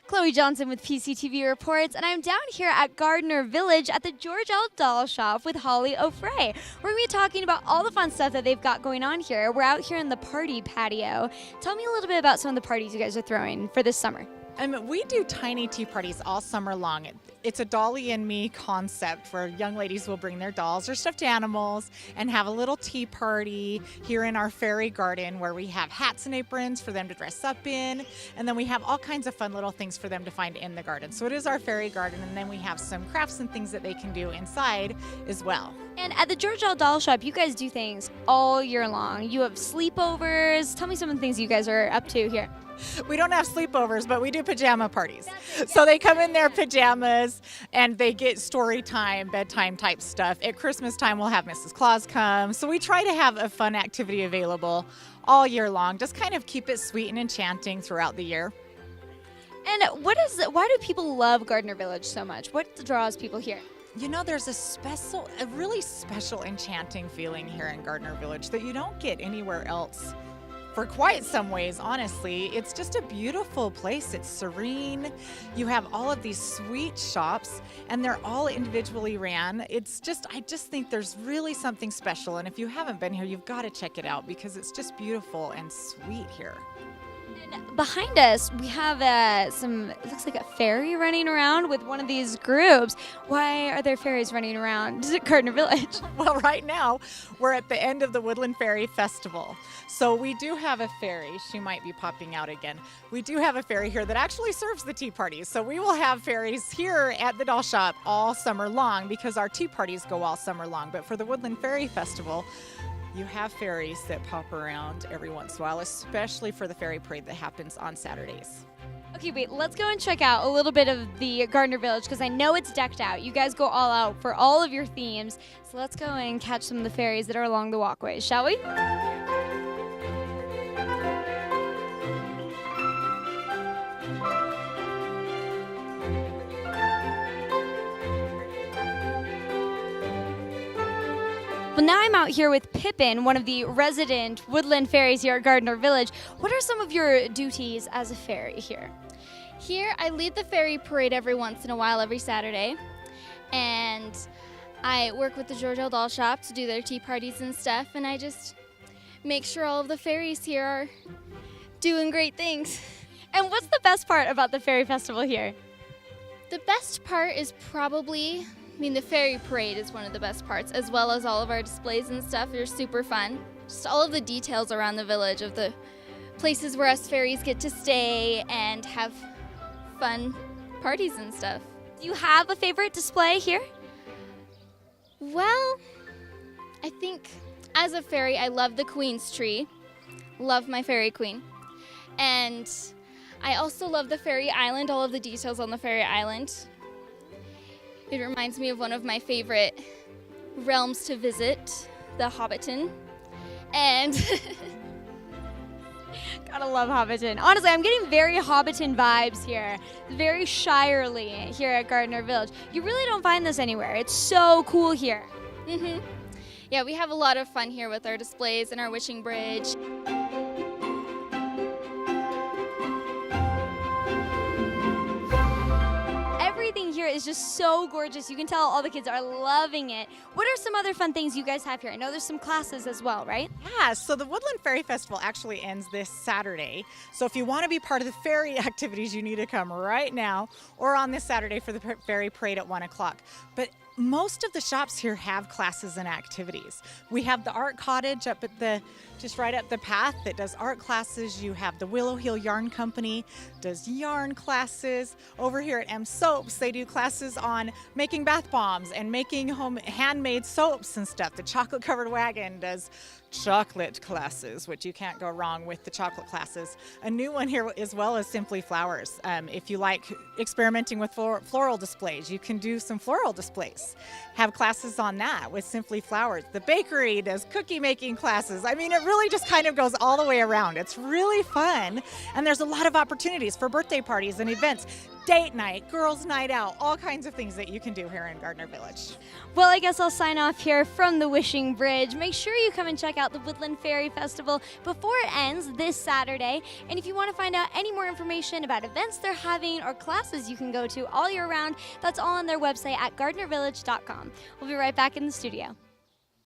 Chloe Johnson with PCTV Reports, and I'm down here at Gardner Village at the George L. Doll Shop with Holly O'Fray. We're going to be talking about all the fun stuff that they've got going on here. We're out here in the party patio. Tell me a little bit about some of the parties you guys are throwing for this summer. We do tiny tea parties all summer long. It's a Dolly and Me concept where young ladies will bring their dolls or stuffed animals and have a little tea party here in our fairy garden where we have hats and aprons for them to dress up in. And then we have all kinds of fun little things for them to find in the garden. So it is our fairy garden, and then we have some crafts and things that they can do inside as well. And at the George L. Doll Shop, you guys do things all year long. You have sleepovers. Tell me some of the things you guys are up to here. We don't have sleepovers, but we do pajama parties. So they come in their pajamas and they get story time, bedtime type stuff. At Christmas time, we'll have Mrs. Claus come. So we try to have a fun activity available all year long. Just kind of keep it sweet and enchanting throughout the year. And why do people love Gardner Village so much? What draws people here? You know, there's a really special, enchanting feeling here in Gardner Village that you don't get anywhere else. For quite some ways, honestly. It's just a beautiful place. It's serene. You have all of these sweet shops, and they're all individually ran. I just think there's really something special. And if you haven't been here, you've got to check it out because it's just beautiful and sweet here. And behind us, we have it looks like a fairy running around with one of these groups. Why are there fairies running around at Gardner Village? Well, right now, we're at the end of the Woodland Fairy Festival. So we do have a fairy. She might be popping out again. We do have a fairy here that actually serves the tea parties. So we will have fairies here at the doll shop all summer long because our tea parties go all summer long. But for the Woodland Fairy Festival, you have fairies that pop around every once in a while, especially for the fairy parade that happens on Saturdays. Okay, wait, let's go and check out a little bit of the Gardner Village because I know it's decked out. You guys go all out for all of your themes. So let's go and catch some of the fairies that are along the walkways, shall we? Well, now I'm out here with Pippin, one of the resident woodland fairies here at Gardner Village. What are some of your duties as a fairy here? Here, I lead the fairy parade every once in a while, every Saturday. And I work with the George L. Doll Shop to do their tea parties and stuff. And I just make sure all of the fairies here are doing great things. And what's the best part about the fairy festival here? The best part is probably... the fairy parade is one of the best parts, as well as all of our displays and stuff. They're super fun. Just all of the details around the village of the places where us fairies get to stay and have fun parties and stuff. Do you have a favorite display here? Well, I think as a fairy, I love the Queen's tree. Love my fairy queen. And I also love the fairy island, all of the details on the fairy island. It reminds me of one of my favorite realms to visit, the Hobbiton. And gotta love Hobbiton. Honestly, I'm getting very Hobbiton vibes here. Very Shirely here at Gardner Village. You really don't find this anywhere. It's so cool here. Mm-hmm. Yeah, we have a lot of fun here with our displays and our wishing bridge. Everything here is just so gorgeous. You can tell all the kids are loving it. What are some other fun things you guys have here? I know there's some classes as well, right? Yeah, so the Woodland Fairy Festival actually ends this Saturday. So if you want to be part of the fairy activities, you need to come right now or on this Saturday for the fairy parade at 1 o'clock. But most of the shops here have classes and activities. We have the art cottage up at just right up the path that does art classes. You have the Willow Hill Yarn Company, does yarn classes. Over here at M Soaps, they do classes on making bath bombs and making handmade soaps and stuff. The Chocolate Covered Wagon does chocolate classes, which you can't go wrong with the chocolate classes. A new one here as well is Simply Flowers. If you like experimenting with floral displays, you can do some floral displays. Have classes on that with Simply Flowers. The bakery does cookie making classes. I mean, it really just kind of goes all the way around. It's really fun, and there's a lot of opportunities for birthday parties and events. date night, girls' night out, all kinds of things that you can do here in Gardner Village. Well, I guess I'll sign off here from the Wishing Bridge. Make sure you come and check out the Woodland Fairy Festival before it ends this Saturday. And if you want to find out any more information about events they're having or classes you can go to all year round, that's all on their website at gardnervillage.com. We'll be right back in the studio.